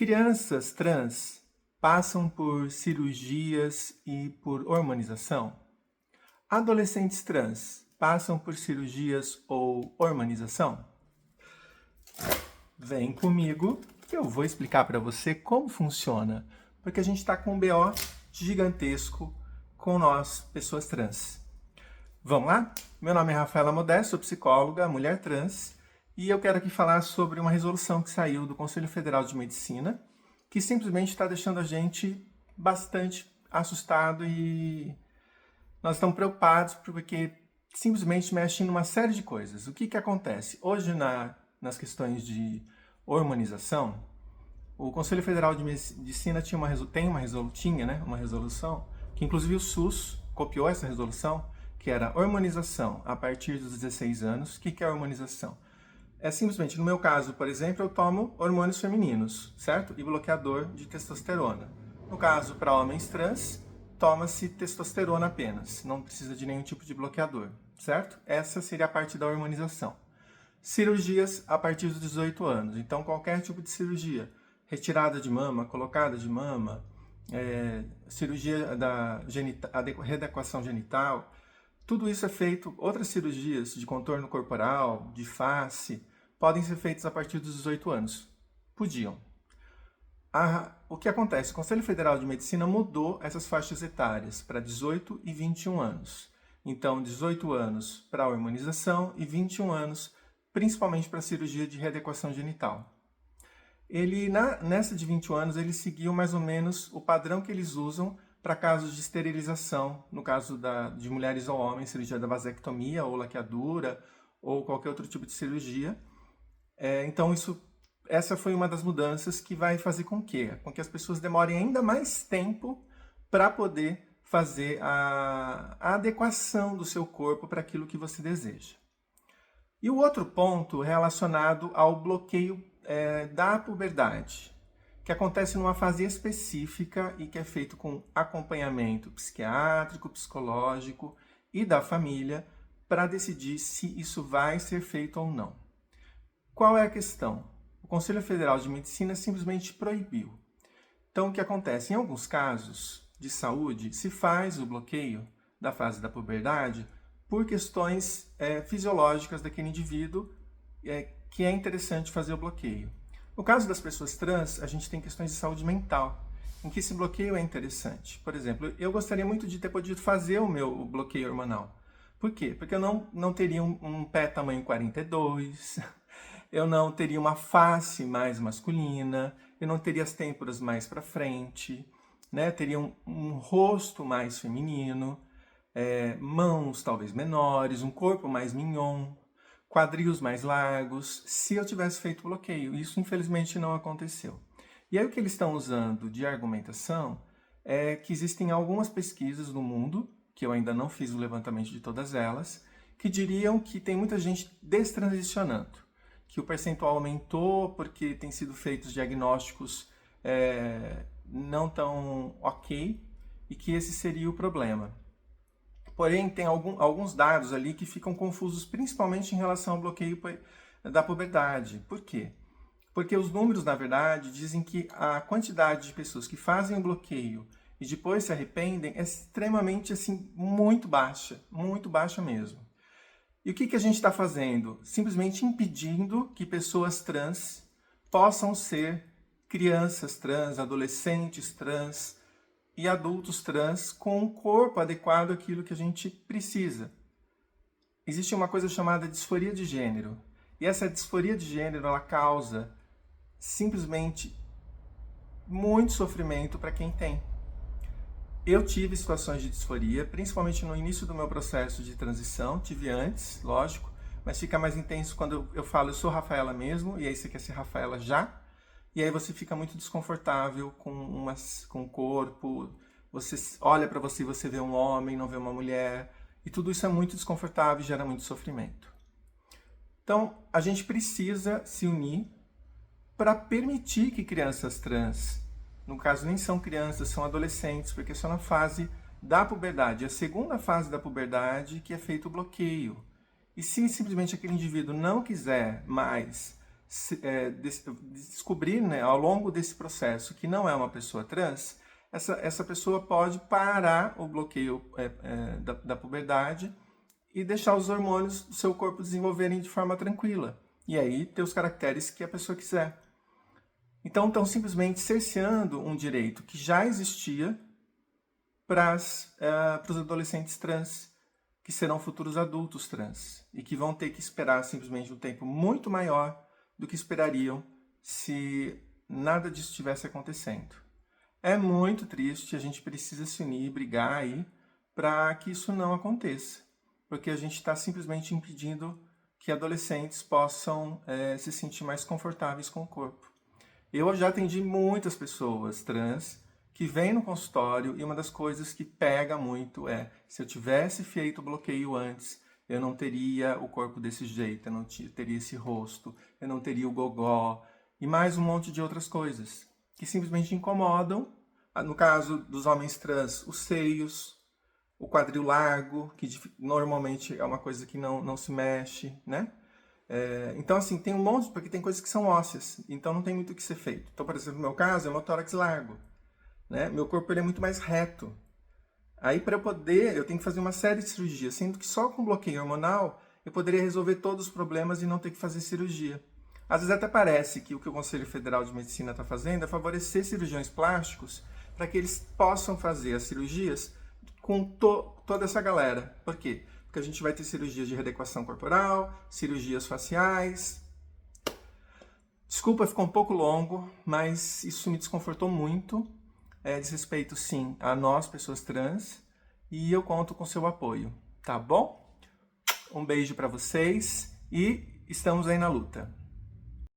Crianças trans passam por cirurgias e por hormonização? Adolescentes trans passam por cirurgias ou hormonização? Vem comigo que eu vou explicar para você como funciona, porque a gente está com um BO gigantesco com nós, pessoas trans. Vamos lá? Meu nome é Rafaela Modesto, sou psicóloga, mulher trans, e eu quero aqui falar sobre uma resolução que saiu do Conselho Federal de Medicina, que simplesmente está deixando a gente bastante assustado e nós estamos preocupados porque simplesmente mexe em uma série de coisas. O que acontece? Hoje, nas questões de hormonização, o Conselho Federal de Medicina tinha uma resolução, que inclusive o SUS copiou essa resolução, que era hormonização a partir dos 16 anos. O que é hormonização? É simplesmente, no meu caso, por exemplo, eu tomo hormônios femininos, certo? E bloqueador de testosterona. No caso, para homens trans, toma-se testosterona apenas, não precisa de nenhum tipo de bloqueador, certo? Essa seria a parte da hormonização. Cirurgias a partir dos 18 anos, então qualquer tipo de cirurgia, retirada de mama, colocada de mama, cirurgia da readequação genital, tudo isso é feito, outras cirurgias de contorno corporal, de face, podem ser feitas a partir dos 18 anos. Podiam. O que acontece? O Conselho Federal de Medicina mudou essas faixas etárias para 18 e 21 anos. Então, 18 anos para a hormonização e 21 anos principalmente para a cirurgia de readequação genital. Nessa de 21 anos, ele seguiu mais ou menos o padrão que eles usam para casos de esterilização, no caso de mulheres ou homens, cirurgia da vasectomia ou laqueadura ou qualquer outro tipo de cirurgia. Então, essa foi uma das mudanças que vai fazer com que as pessoas demorem ainda mais tempo para poder fazer a adequação do seu corpo para aquilo que você deseja. E o outro ponto relacionado ao bloqueio da puberdade, que acontece numa fase específica e que é feito com acompanhamento psiquiátrico, psicológico e da família para decidir se isso vai ser feito ou não. Qual é a questão? O Conselho Federal de Medicina simplesmente proibiu. Então, o que acontece? Em alguns casos de saúde, se faz o bloqueio da fase da puberdade por questões fisiológicas daquele indivíduo, que é interessante fazer o bloqueio. No caso das pessoas trans, a gente tem questões de saúde mental, em que esse bloqueio é interessante. Por exemplo, eu gostaria muito de ter podido fazer o meu bloqueio hormonal. Por quê? Porque eu não teria um pé tamanho 42, eu não teria uma face mais masculina, eu não teria as têmporas mais para frente, né? Teria um rosto mais feminino, mãos talvez menores, um corpo mais mignon, quadris mais largos, se eu tivesse feito o bloqueio. Isso, infelizmente, não aconteceu. E aí o que eles estão usando de argumentação é que existem algumas pesquisas no mundo, que eu ainda não fiz o levantamento de todas elas, que diriam que tem muita gente destransicionando, que o percentual aumentou porque tem sido feitos diagnósticos não tão ok, e que esse seria o problema. Porém, tem alguns dados ali que ficam confusos, principalmente em relação ao bloqueio da puberdade. Por quê? Porque os números, na verdade, dizem que a quantidade de pessoas que fazem o bloqueio e depois se arrependem é extremamente, assim, muito baixa mesmo. E o que a gente está fazendo? Simplesmente impedindo que pessoas trans possam ser crianças trans, adolescentes trans, e adultos trans com um corpo adequado àquilo que a gente precisa. Existe uma coisa chamada disforia de gênero. E essa disforia de gênero, ela causa simplesmente muito sofrimento para quem tem. Eu tive situações de disforia, principalmente no início do meu processo de transição. Tive antes, lógico, mas fica mais intenso quando eu falo, eu sou Rafaela mesmo, e aí você quer ser Rafaela já. E aí você fica muito desconfortável com o corpo, você olha para você e você vê um homem, não vê uma mulher, e tudo isso é muito desconfortável e gera muito sofrimento. Então, a gente precisa se unir para permitir que crianças trans, no caso nem são crianças, são adolescentes, porque só na fase da puberdade, a segunda fase da puberdade, que é feito o bloqueio. E se simplesmente aquele indivíduo não quiser mais descobrir, né, ao longo desse processo que não é uma pessoa trans, essa pessoa pode parar o bloqueio da puberdade e deixar os hormônios do seu corpo desenvolverem de forma tranquila. E aí ter os caracteres que a pessoa quiser. Então estão simplesmente cerceando um direito que já existia para os adolescentes trans, que serão futuros adultos trans, e que vão ter que esperar simplesmente um tempo muito maior do que esperariam se nada disso estivesse acontecendo. É muito triste, a gente precisa se unir, brigar aí, para que isso não aconteça, porque a gente está simplesmente impedindo que adolescentes possam se sentir mais confortáveis com o corpo. Eu já atendi muitas pessoas trans que vêm no consultório e uma das coisas que pega muito é: se eu tivesse feito o bloqueio antes, eu não teria o corpo desse jeito, eu não teria esse rosto, eu não teria o gogó e mais um monte de outras coisas que simplesmente incomodam. No caso dos homens trans, os seios, o quadril largo, que normalmente é uma coisa que não se mexe, né? Então, assim, tem um monte, porque tem coisas que são ósseas, então não tem muito o que ser feito. Então, por exemplo, no meu caso, é o meu tórax largo, né? Meu corpo ele é muito mais reto. Aí, para eu poder, eu tenho que fazer uma série de cirurgias, sendo que só com bloqueio hormonal eu poderia resolver todos os problemas e não ter que fazer cirurgia. Às vezes até parece que o Conselho Federal de Medicina está fazendo é favorecer cirurgiões plásticos para que eles possam fazer as cirurgias com toda essa galera. Por quê? Porque a gente vai ter cirurgias de readequação corporal, cirurgias faciais. Desculpa, ficou um pouco longo, mas isso me desconfortou muito. Diz respeito, sim, a nós, pessoas trans, e eu conto com seu apoio, tá bom? Um beijo para vocês e estamos aí na luta.